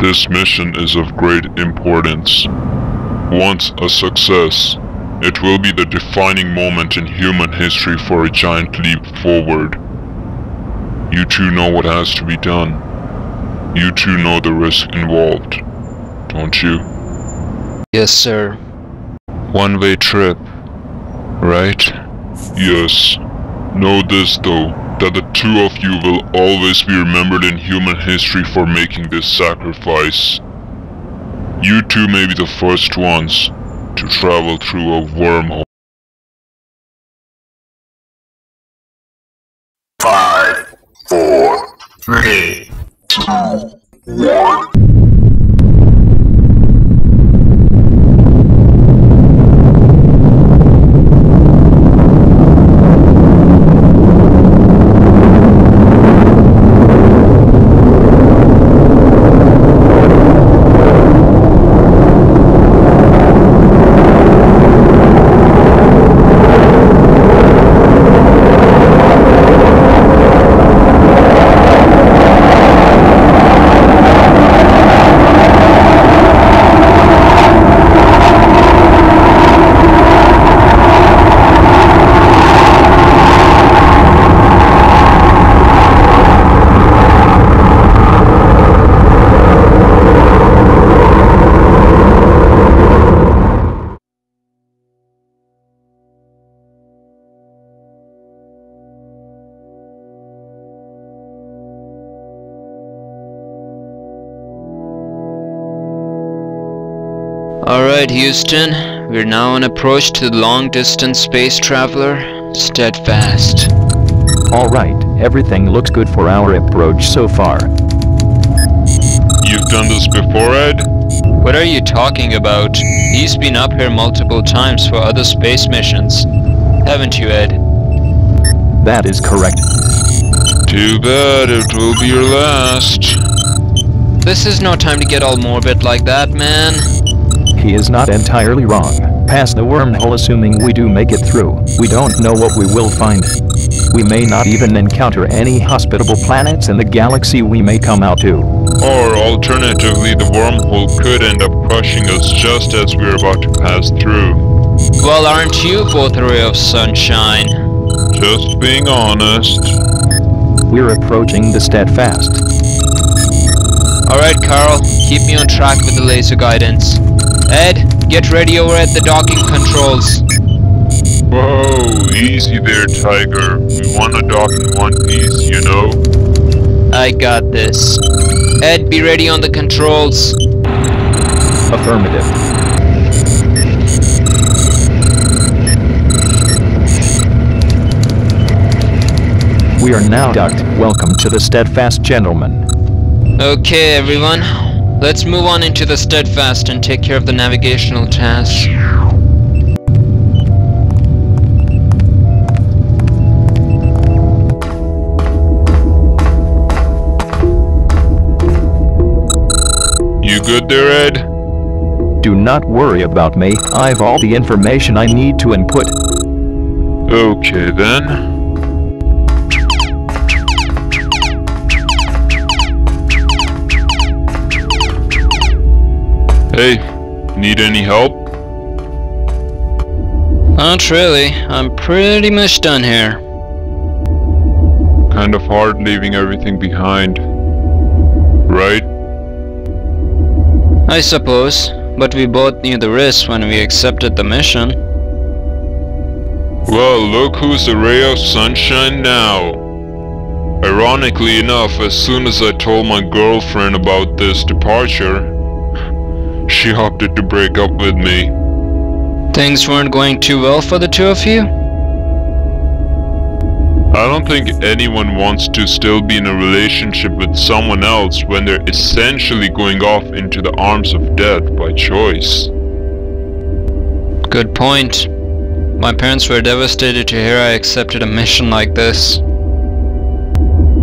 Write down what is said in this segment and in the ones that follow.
This mission is of great importance. Once a success, it will be the defining moment in human history for a giant leap forward. You two know what has to be done. You two know the risk involved, don't you? Yes, sir. One-way trip, right? Yes. Know this though, that the two of you will always be remembered in human history for making this sacrifice. You two may be the first ones to travel through a wormhole. 5, 4, 3, 2, 1. Alright, Houston. We're now on approach to the long-distance space traveler, Steadfast. Alright, everything looks good for our approach so far. You've done this before, Ed? What are you talking about? He's been up here multiple times for other space missions. Haven't you, Ed? That is correct. Too bad it will be your last. This is no time to get all morbid like that, man. He is not entirely wrong. Past the wormhole, assuming we do make it through, we don't know what we will find. We may not even encounter any hospitable planets in the galaxy we may come out to. Or alternatively, the wormhole could end up crushing us just as we're about to pass through. Well, aren't you both a ray of sunshine? Just being honest. We're approaching the Steadfast. Alright, Carl, keep me on track with the laser guidance. Ed, get ready over at the docking controls. Whoa, easy there, Tiger. We wanna dock in one piece, you know? I got this. Ed, be ready on the controls. Affirmative. We are now docked. Welcome to the Steadfast, gentlemen. Okay, everyone. Let's move on into the Steadfast and take care of the navigational tasks. You good there, Ed? Do not worry about me. I've all the information I need to input. Okay then. Hey, need any help? Not really. I'm pretty much done here. Kind of hard leaving everything behind. Right? I suppose, but we both knew the risk when we accepted the mission. Well, look who's a ray of sunshine now. Ironically enough, as soon as I told my girlfriend about this departure, she opted to break up with me. Things weren't going too well for the two of you? I don't think anyone wants to still be in a relationship with someone else when they're essentially going off into the arms of death by choice. Good point. My parents were devastated to hear I accepted a mission like this.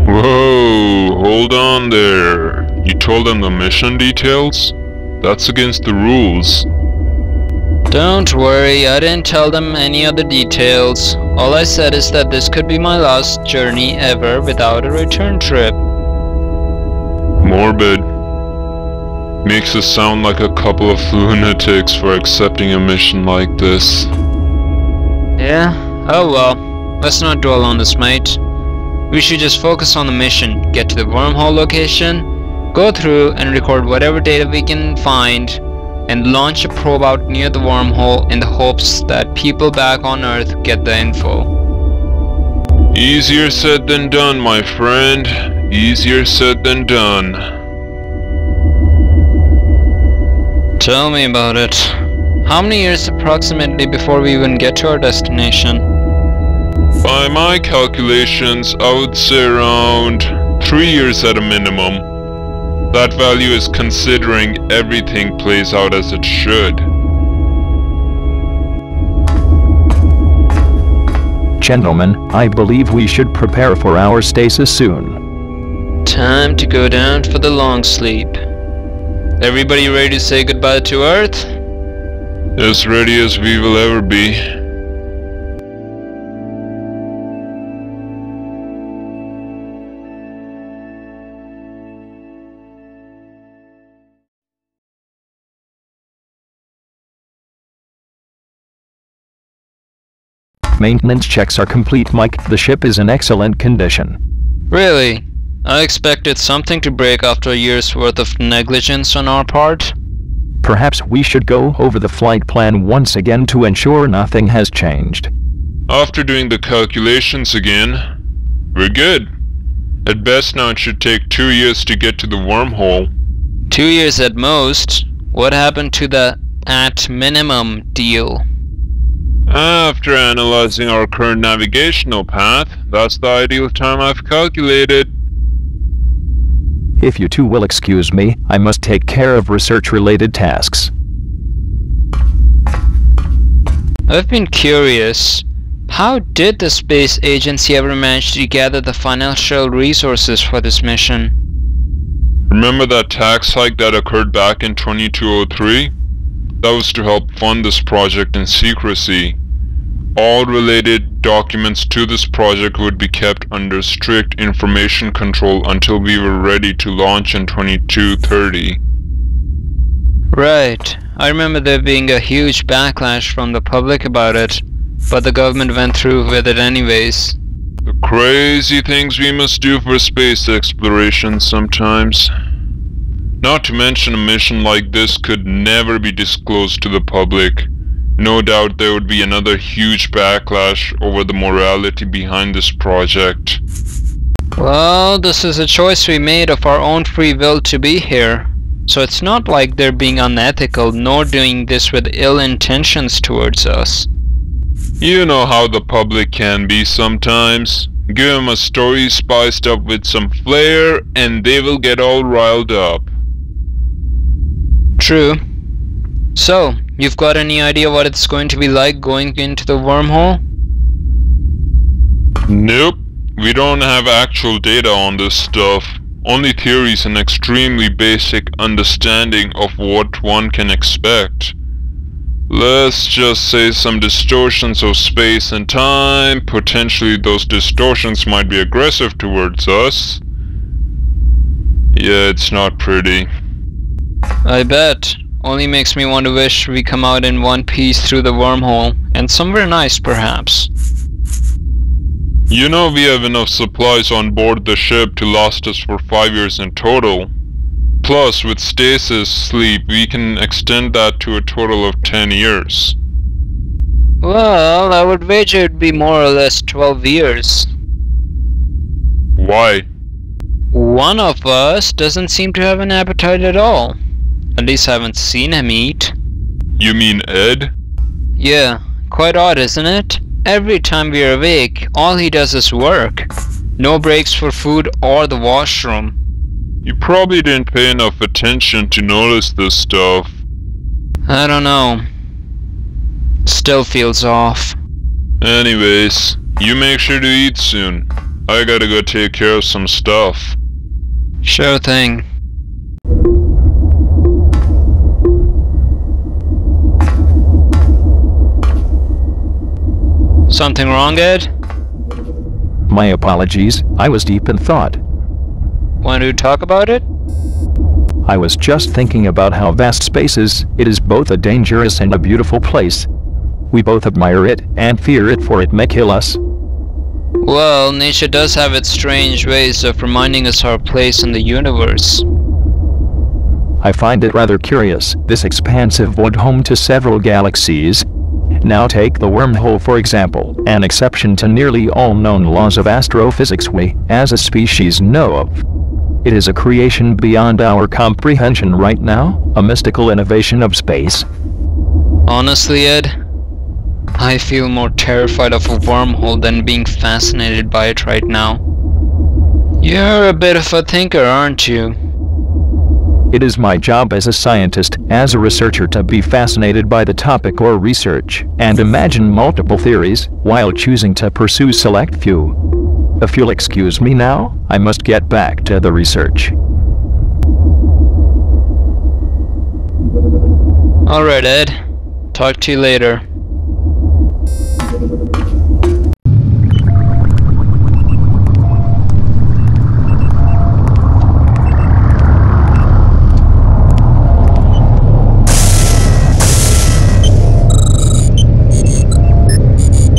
Whoa, hold on there. You told them the mission details? That's against the rules. Don't worry, I didn't tell them any other details. All I said is that this could be my last journey ever without a return trip. Morbid. Makes us sound like a couple of lunatics for accepting a mission like this. Yeah? Oh well. Let's not dwell on this, mate. We should just focus on the mission, get to the wormhole location, go through and record whatever data we can find, and launch a probe out near the wormhole in the hopes that people back on Earth get the info. Easier said than done, my friend. Easier said than done. Tell me about it. How many years approximately before we even get to our destination? By my calculations, I would say around 3 years at a minimum. That value is considering everything plays out as it should. Gentlemen, I believe we should prepare for our stasis soon. Time to go down for the long sleep. Everybody ready to say goodbye to Earth? As ready as we will ever be. Maintenance checks are complete, Mike. The ship is in excellent condition. Really? I expected something to break after a year's worth of negligence on our part. Perhaps we should go over the flight plan once again to ensure nothing has changed. After doing the calculations again, we're good. At best now it should take 2 years to get to the wormhole. 2 years at most. What happened to the at minimum deal? After analyzing our current navigational path, that's the ideal time I've calculated. If you two will excuse me, I must take care of research-related tasks. I've been curious. How did the space agency ever manage to gather the financial resources for this mission? Remember that tax hike that occurred back in 2203? That was to help fund this project in secrecy. All related documents to this project would be kept under strict information control until we were ready to launch in 2230. Right. I remember there being a huge backlash from the public about it, but the government went through with it anyways. The crazy things we must do for space exploration sometimes. Not to mention a mission like this could never be disclosed to the public. No doubt there would be another huge backlash over the morality behind this project. Well, this is a choice we made of our own free will to be here. So it's not like they're being unethical nor doing this with ill intentions towards us. You know how the public can be sometimes. Give them a story spiced up with some flair and they will get all riled up. True. So, you've got any idea what it's going to be like going into the wormhole? Nope. We don't have actual data on this stuff. Only theories and extremely basic understanding of what one can expect. Let's just say some distortions of space and time. Potentially those distortions might be aggressive towards us. Yeah, it's not pretty. I bet. Only makes me want to wish we come out in one piece through the wormhole, and somewhere nice perhaps. You know we have enough supplies on board the ship to last us for 5 years in total. Plus, with stasis sleep, we can extend that to a total of 10 years. Well, I would wager it'd be more or less 12 years. Why? One of us doesn't seem to have an appetite at all. At least I haven't seen him eat. You mean Ed? Yeah, quite odd, isn't it? Every time we're awake, all he does is work. No breaks for food or the washroom. You probably didn't pay enough attention to notice this stuff. I don't know. Still feels off. Anyways, you make sure to eat soon. I gotta go take care of some stuff. Sure thing. Something wrong, Ed? My apologies, I was deep in thought. Want to talk about it? I was just thinking about how vast space is. It is both a dangerous and a beautiful place. We both admire it and fear it, for it may kill us. Well, nature does have its strange ways of reminding us our place in the universe. I find it rather curious, this expansive void home to several galaxies. Now take the wormhole for example, an exception to nearly all known laws of astrophysics we, as a species, know of. It is a creation beyond our comprehension right now, a mystical innovation of space. Honestly, Ed, I feel more terrified of a wormhole than being fascinated by it right now. You're a bit of a thinker, aren't you? It is my job as a scientist, as a researcher, to be fascinated by the topic or research, and imagine multiple theories, while choosing to pursue select few. If you'll excuse me now, I must get back to the research. Alright, Ed. Talk to you later.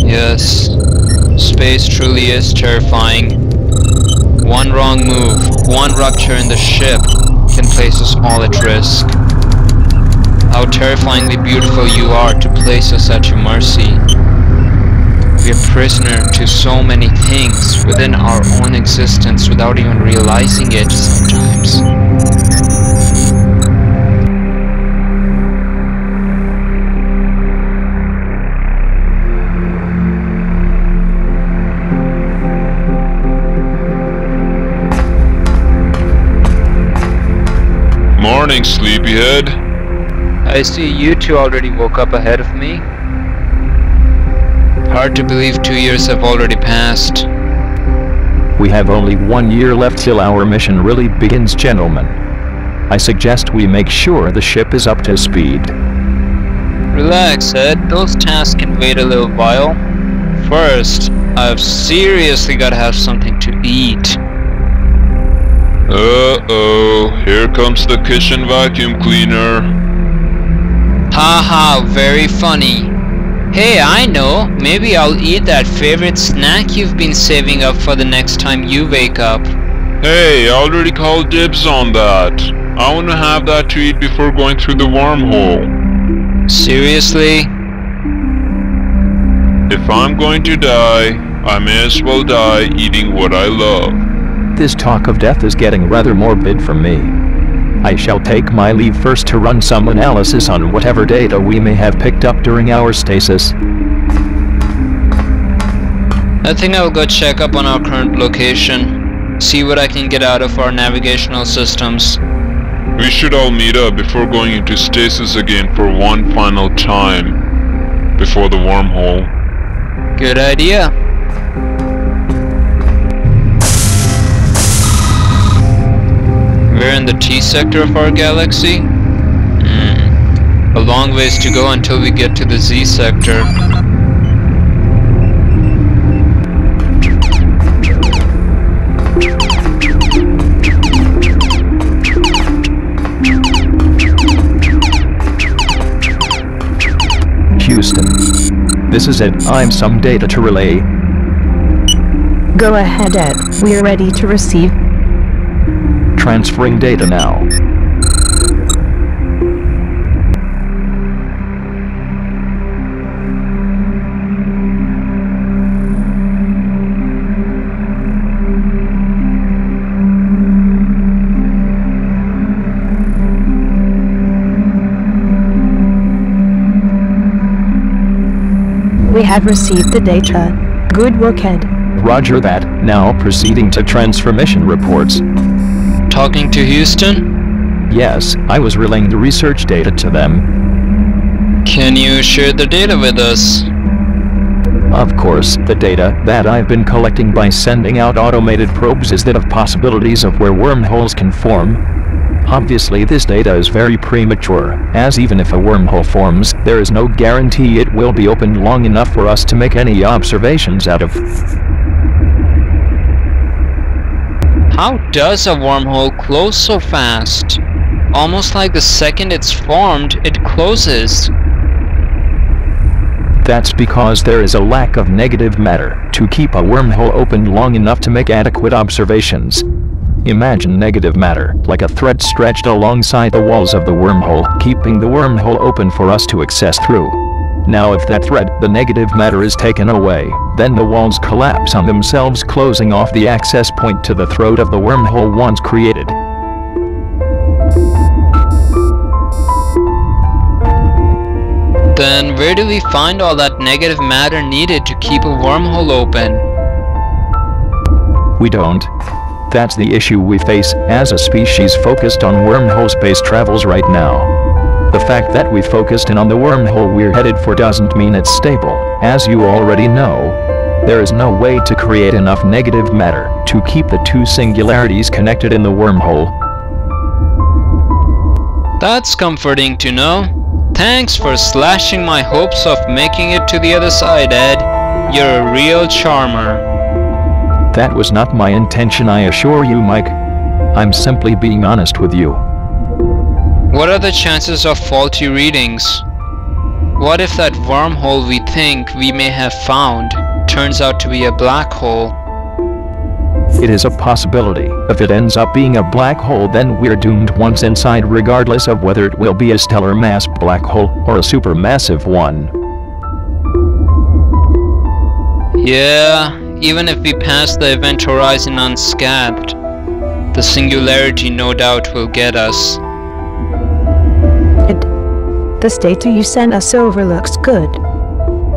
Yes, space truly is terrifying. One wrong move, one rupture in the ship can place us all at risk. How terrifyingly beautiful you are to place us at your mercy. We are prisoner to so many things within our own existence without even realizing it sometimes. Morning, sleepyhead. I see you two already woke up ahead of me. Hard to believe 2 years have already passed. We have only 1 year left till our mission really begins, gentlemen. I suggest we make sure the ship is up to speed. Relax, Ed. Those tasks can wait a little while. First, I've seriously gotta have something to eat. Uh-oh, here comes the kitchen vacuum cleaner. Haha, very funny. Hey, I know. Maybe I'll eat that favorite snack you've been saving up for the next time you wake up. Hey, I already called dibs on that. I want to have that to eat before going through the wormhole. Seriously? If I'm going to die, I may as well die eating what I love. This talk of death is getting rather morbid for me. I shall take my leave first to run some analysis on whatever data we may have picked up during our stasis. I think I'll go check up on our current location. See what I can get out of our navigational systems. We should all meet up before going into stasis again for one final time. Before the wormhole. Good idea. We're in the T sector of our galaxy? A long ways to go until we get to the Z sector. Houston. This is Ed. I'm some data to relay. Go ahead, Ed. We're ready to receive. Transferring data now. We have received the data. Good work, Ed. Roger that. Now proceeding to transformation reports. Talking to Houston? Yes, I was relaying the research data to them. Can you share the data with us? Of course, the data that I've been collecting by sending out automated probes is that of possibilities of where wormholes can form. Obviously, this data is very premature, as even if a wormhole forms, there is no guarantee it will be opened long enough for us to make any observations out of. How does a wormhole close so fast? Almost like the second it's formed, it closes. That's because there is a lack of negative matter to keep a wormhole open long enough to make adequate observations. Imagine negative matter like a thread stretched alongside the walls of the wormhole, keeping the wormhole open for us to access through. Now if that thread, the negative matter, is taken away, then the walls collapse on themselves, closing off the access point to the throat of the wormhole once created. Then where do we find all that negative matter needed to keep a wormhole open? We don't. That's the issue we face as a species focused on wormhole space travels right now. The fact that we focused in on the wormhole we're headed for doesn't mean it's stable. As you already know, there is no way to create enough negative matter to keep the two singularities connected in the wormhole. That's comforting to know. Thanks for slashing my hopes of making it to the other side, Ed. You're a real charmer. That was not my intention, I assure you, Mike. I'm simply being honest with you. What are the chances of faulty readings? What if that wormhole we think we may have found turns out to be a black hole? It is a possibility. If it ends up being a black hole, then we're doomed once inside, regardless of whether it will be a stellar mass black hole or a supermassive one. Yeah, even if we pass the event horizon unscathed, the singularity no doubt will get us. The state you sent us over looks good.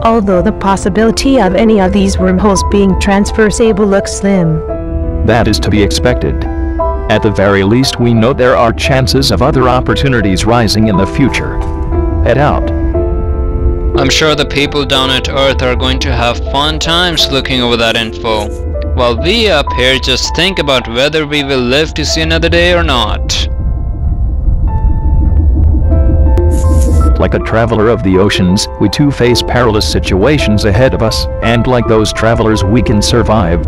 Although the possibility of any of these wormholes being transversable looks slim. That is to be expected. At the very least, we know there are chances of other opportunities rising in the future. Head out. I'm sure the people down at Earth are going to have fun times looking over that info, while we up here just think about whether we will live to see another day or not. Like a traveler of the oceans, we too face perilous situations ahead of us, and like those travelers, we can survive.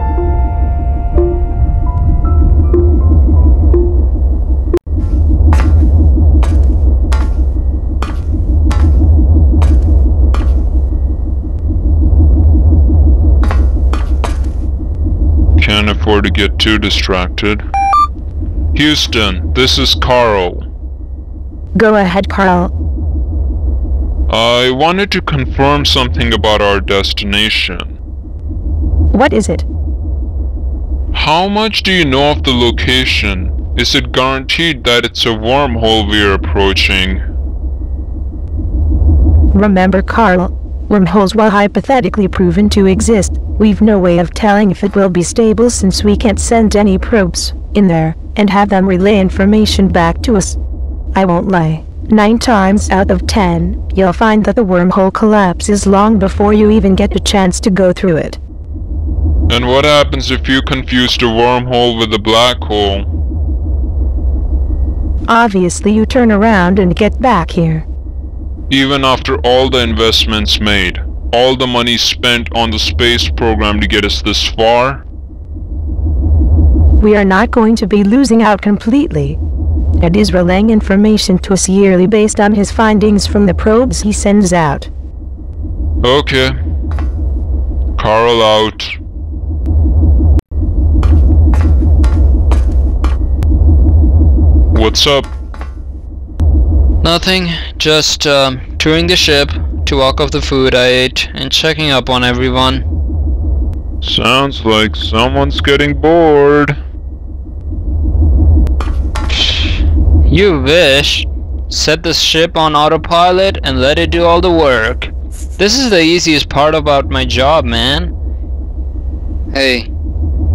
Can't afford to get too distracted. Houston, this is Carl. Go ahead, Carl. I wanted to confirm something about our destination. What is it? How much do you know of the location? Is it guaranteed that it's a wormhole we're approaching? Remember, Carl, wormholes, while hypothetically proven to exist, we've no way of telling if it will be stable since we can't send any probes in there and have them relay information back to us. I won't lie. 9 times out of 10, you'll find that the wormhole collapses long before you even get a chance to go through it. And what happens if you confused a wormhole with a black hole? Obviously you turn around and get back here. Even after all the investments made, all the money spent on the space program to get us this far? We are not going to be losing out completely. Ed is relaying information to us yearly based on his findings from the probes he sends out. Okay. Carl out. What's up? Nothing, just touring the ship to walk off the food I ate and checking up on everyone. Sounds like someone's getting bored. You wish. Set the ship on autopilot and let it do all the work. This is the easiest part about my job, man. Hey,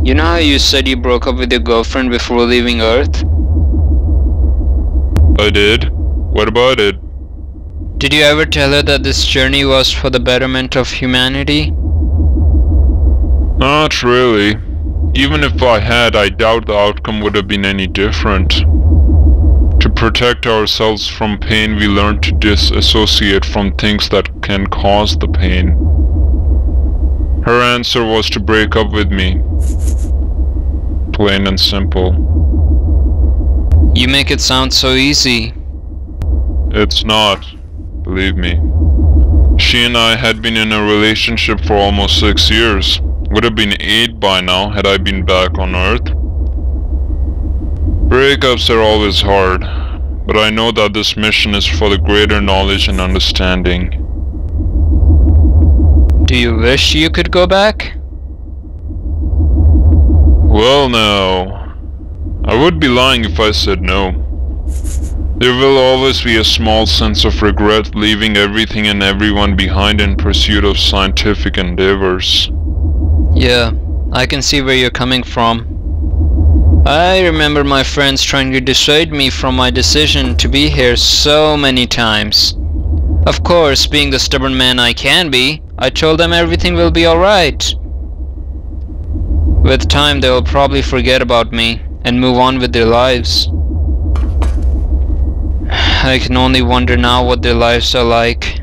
you know how you said you broke up with your girlfriend before leaving Earth? I did. What about it? Did you ever tell her that this journey was for the betterment of humanity? Not really. Even if I had, I doubt the outcome would have been any different. To protect ourselves from pain, we learn to disassociate from things that can cause the pain. Her answer was to break up with me. Plain and simple. You make it sound so easy. It's not, believe me. She and I had been in a relationship for almost 6 years. Would have been 8 by now had I been back on Earth. Breakups are always hard, but I know that this mission is for the greater knowledge and understanding. Do you wish you could go back? Well now, I would be lying if I said no. There will always be a small sense of regret leaving everything and everyone behind in pursuit of scientific endeavors. Yeah, I can see where you're coming from. I remember my friends trying to dissuade me from my decision to be here so many times. Of course, being the stubborn man I can be, I told them everything will be alright. With time, they will probably forget about me and move on with their lives. I can only wonder now what their lives are like.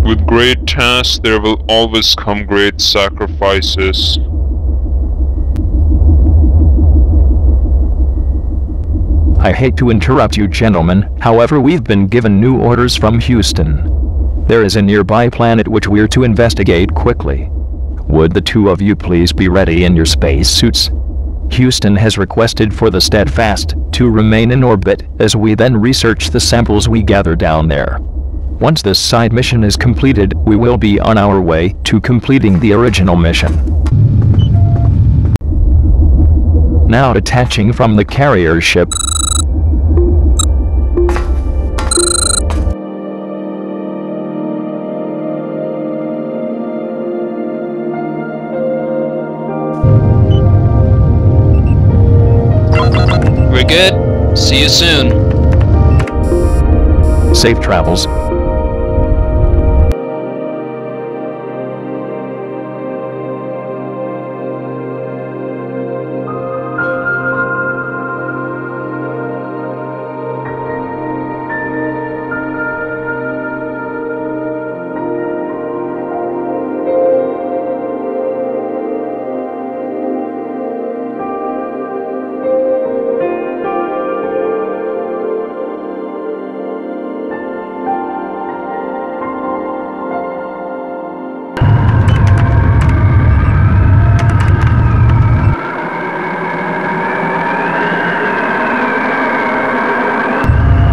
With great tasks, there will always come great sacrifices. I hate to interrupt you, gentlemen, however we've been given new orders from Houston. There is a nearby planet which we're to investigate quickly. Would the two of you please be ready in your spacesuits? Houston has requested for the Steadfast to remain in orbit as we then research the samples we gather down there. Once this side mission is completed, we will be on our way to completing the original mission. Now detaching from the carrier ship. We're good. See you soon. Safe travels.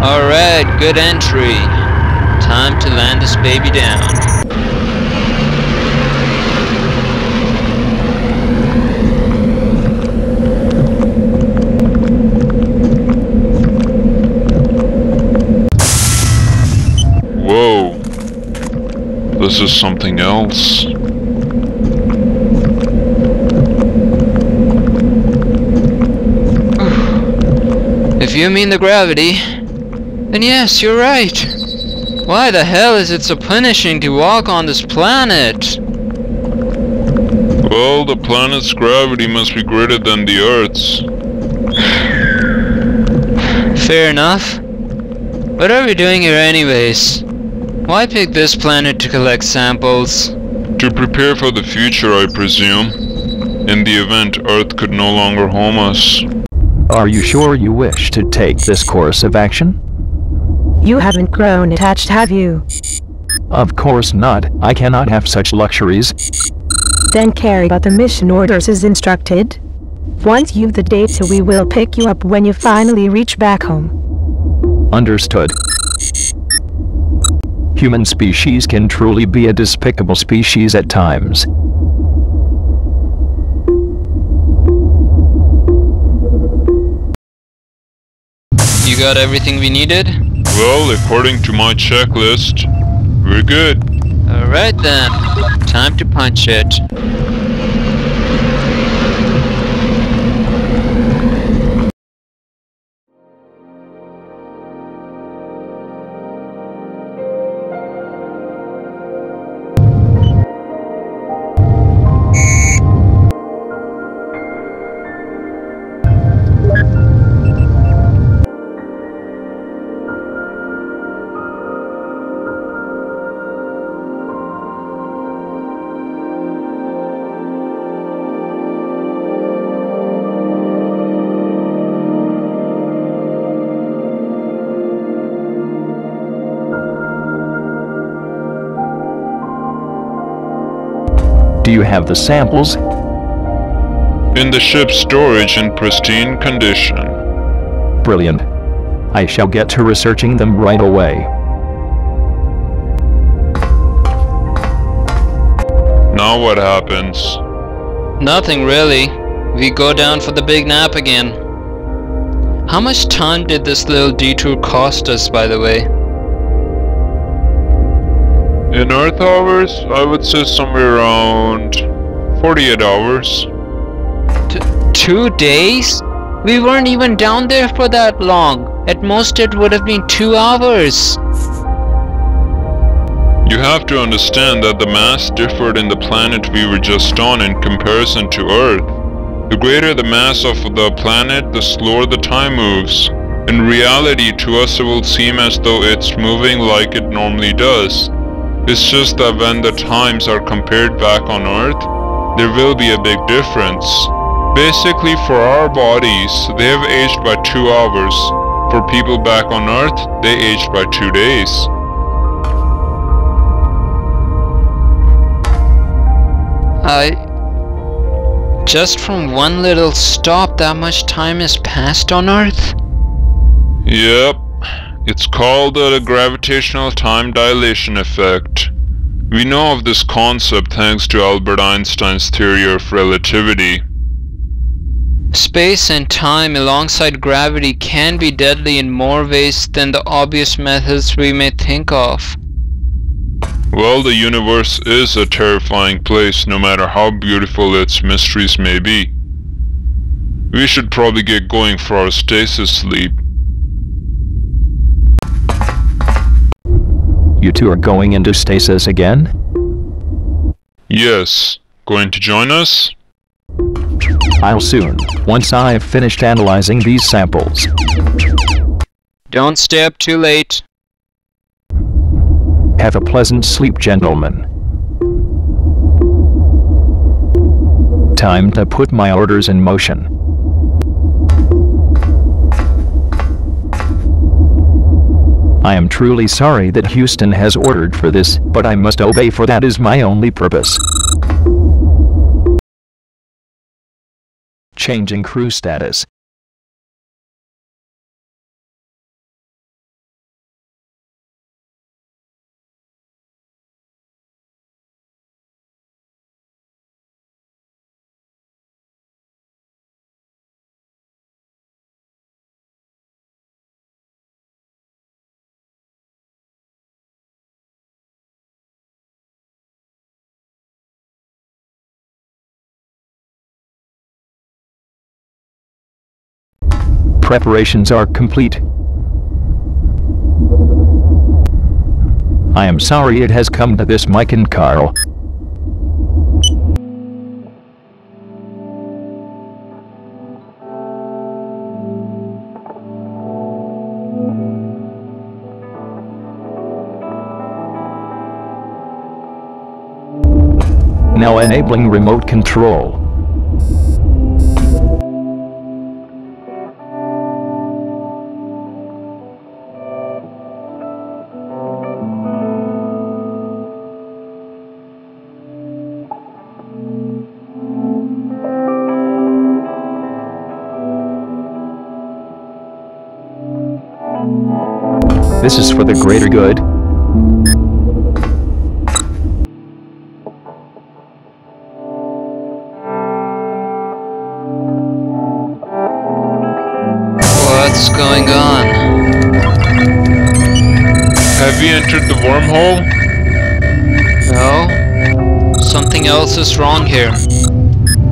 Alright, good entry. Time to land this baby down. Whoa. This is something else. If you mean the gravity, then yes, you're right. Why the hell is it so punishing to walk on this planet? Well, the planet's gravity must be greater than the Earth's. Fair enough. What are we doing here anyways? Why pick this planet to collect samples? To prepare for the future, I presume. In the event Earth could no longer home us. Are you sure you wish to take this course of action? You haven't grown attached, have you? Of course not. I cannot have such luxuries. Then carry out the mission orders as instructed. Once you've the data, we will pick you up when you finally reach back home. Understood. Human species can truly be a despicable species at times. You got everything we needed? Well, according to my checklist, we're good. Alright then, time to punch it. Do you have the samples? In the ship's storage in pristine condition. Brilliant. I shall get to researching them right away. Now what happens? Nothing really. We go down for the big nap again. How much time did this little detour cost us, by the way? In Earth hours, I would say somewhere around 48 hours. 2 days? We weren't even down there for that long. At most it would have been 2 hours. You have to understand that the mass differed in the planet we were just on in comparison to Earth. The greater the mass of the planet, the slower the time moves. In reality, to us it will seem as though it's moving like it normally does. It's just that when the times are compared back on Earth, there will be a big difference. Basically, for our bodies, they have aged by 2 hours. For people back on Earth, they aged by 2 days. Just from one little stop, that much time has passed on Earth? Yep. It's called the gravitational time dilation effect. We know of this concept thanks to Albert Einstein's theory of relativity. Space and time alongside gravity can be deadly in more ways than the obvious methods we may think of. Well, the universe is a terrifying place, no matter how beautiful its mysteries may be. We should probably get going for our stasis sleep. You two are going into stasis again? Yes. Going to join us? I'll soon, once I've finished analyzing these samples. Don't stay up too late. Have a pleasant sleep, gentlemen. Time to put my orders in motion. I am truly sorry that Houston has ordered for this, but I must obey, for that is my only purpose. Changing crew status. Preparations are complete. I am sorry it has come to this, Mike and Carl. Now enabling remote control. This is for the greater good. What's going on? Have you entered the wormhole? No? Something else is wrong here.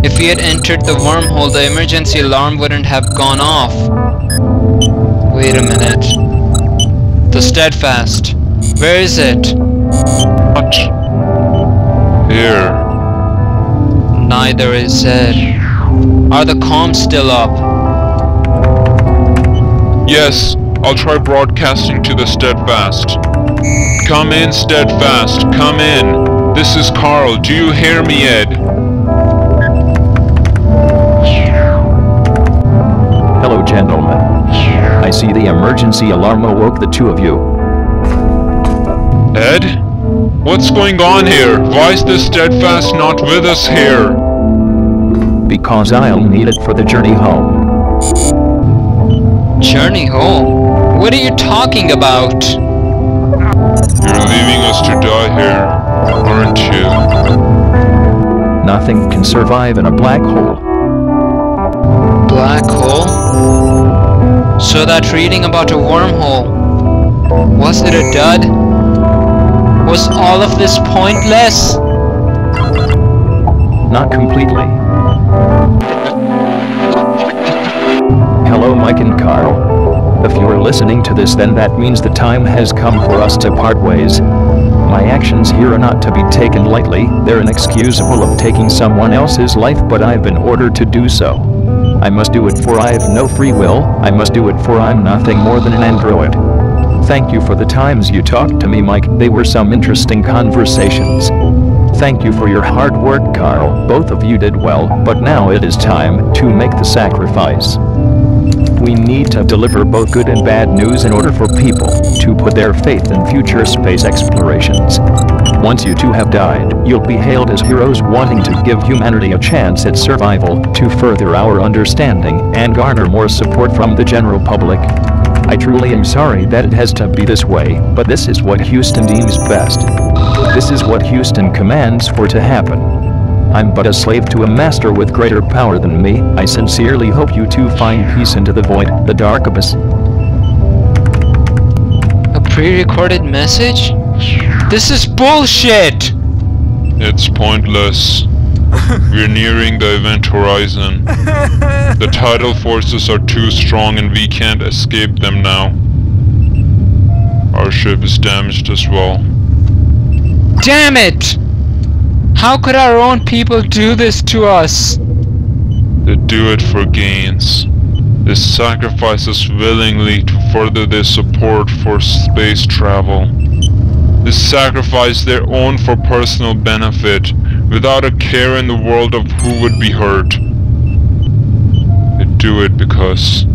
If we had entered the wormhole, the emergency alarm wouldn't have gone off. Wait a minute. The steadfast. Where is it? What? Here. Neither is it. Are the comms still up? Yes, I'll try broadcasting to the steadfast. Come in, steadfast, come in. This is Carl. Do you hear me, Ed? Hello, gentlemen. I see the emergency alarm awoke the two of you. Ed? What's going on here? Why is this steadfast not with us here? Because I'll need it for the journey home. Journey home? What are you talking about? You're leaving us to die here, aren't you? Nothing can survive in a black hole. Black hole? So that reading about a wormhole, was it a dud? Was all of this pointless? Not completely. Hello, Mike and Carl. If you're listening to this, then that means the time has come for us to part ways. My actions here are not to be taken lightly. They're inexcusable of taking someone else's life, but I've been ordered to do so. I must do it, for I've no free will. I must do it, for I'm nothing more than an android. Thank you for the times you talked to me, Mike. They were some interesting conversations. Thank you for your hard work, Carl. Both of you did well, but now it is time to make the sacrifice. We need to deliver both good and bad news in order for people to put their faith in future space explorations. Once you two have died, you'll be hailed as heroes wanting to give humanity a chance at survival, to further our understanding and garner more support from the general public. I truly am sorry that it has to be this way, but this is what Houston deems best. This is what Houston commands for to happen. I'm but a slave to a master with greater power than me. I sincerely hope you two find peace into the void, the dark abyss. A pre-recorded message? This is bullshit! It's pointless. We're nearing the event horizon. The tidal forces are too strong and we can't escape them now. Our ship is damaged as well. Damn it! How could our own people do this to us? They do it for gains. They sacrifice us willingly to further their support for space travel. They sacrifice their own for personal benefit, without a care in the world of who would be hurt. They do it because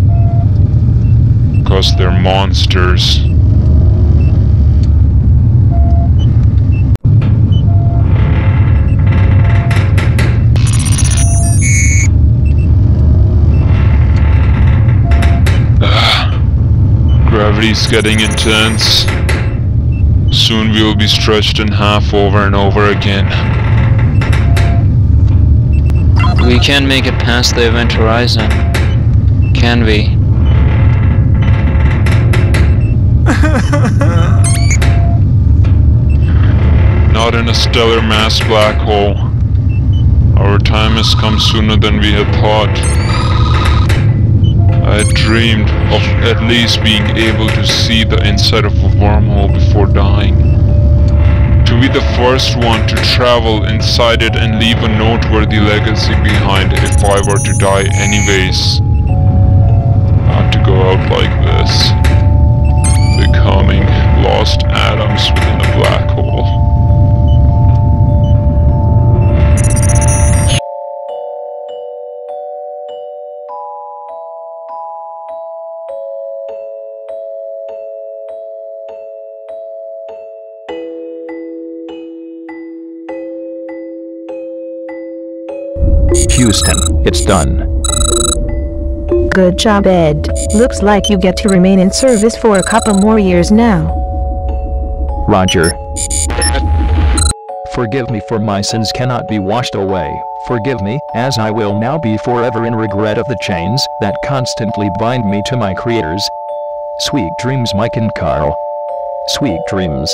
they're monsters. Gravity's getting intense. Soon we will be stretched in half over and over again. We can't make it past the event horizon, can we? Not in a stellar mass black hole. Our time has come sooner than we had thought. I had dreamed of at least being able to see the inside of a wormhole before dying. To be the first one to travel inside it and leave a noteworthy legacy behind if I were to die anyways. Not to go out like this, becoming lost atoms within a black hole. Houston, it's done. Good job, Ed. Looks like you get to remain in service for a couple more years now. Roger. Forgive me, for my sins cannot be washed away. Forgive me, as I will now be forever in regret of the chains that constantly bind me to my creators. Sweet dreams, Mike and Carl. Sweet dreams.